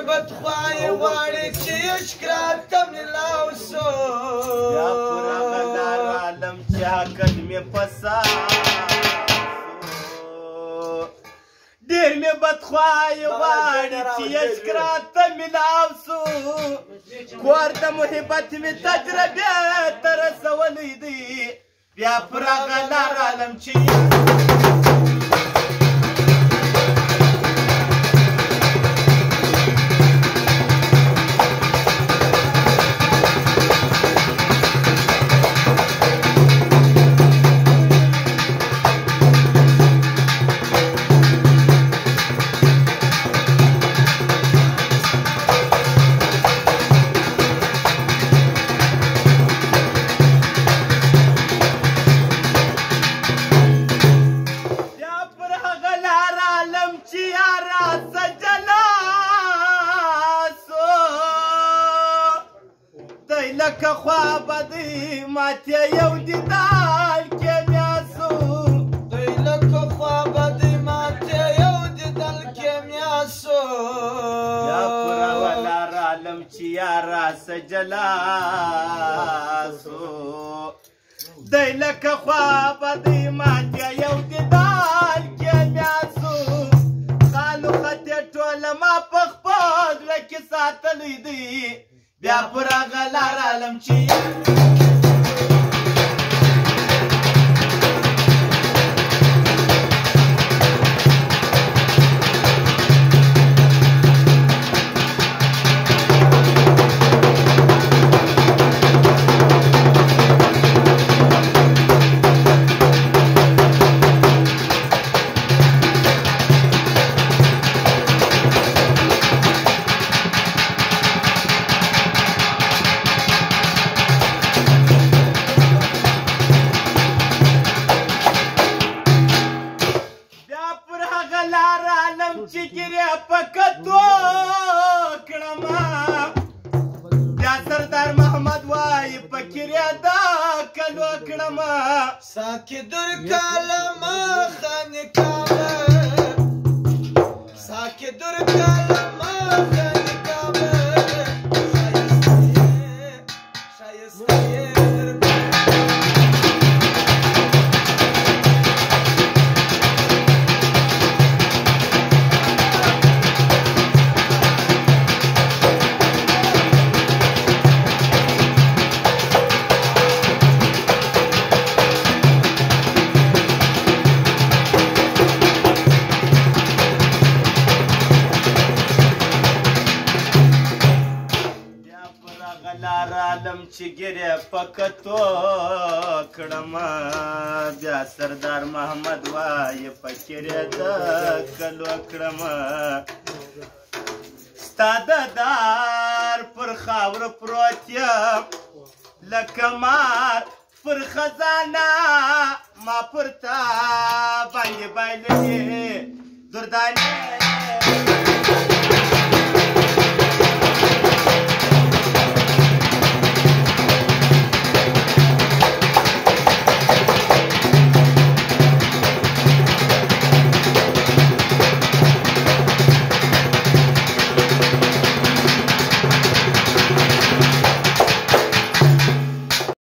بدخوای غواړي چې عشق راته ملاو سو بیا پر هغه لار عالم چې عقل مې فساد ډېر مې بدخوای غواړي چې عشق راته ملاو سو کور د محبت مې تجربې ته رسولی دی بیا پر هغه لار عالم چې لکه خواب دی ماته یو دیدال کې میاسو دوی لکه خواب دی ماته یو دیدال کې میاسو یا پر هغه لار عالم چې یاره سجلاسو دوی لکه خواب دی ماته یو دیدال کې میاسو خالو خطې ټوله ما په خپل زړه کې ساتلی دی بیا پر هغه لار عالم چې چګره پکتو کړما بیا سردار محمد وای پکړه دا کلو کړما ساکي در کلمه خان کامه ساکي در کلمه خان کامه شایسته عالم چې ګره پکتو کړما بیا سردار محمد وای پکړه د کلو کړما ستاد دار پر خاور پروت یم لکه مار پر خزانه ما پرتا باندې باندې دردانه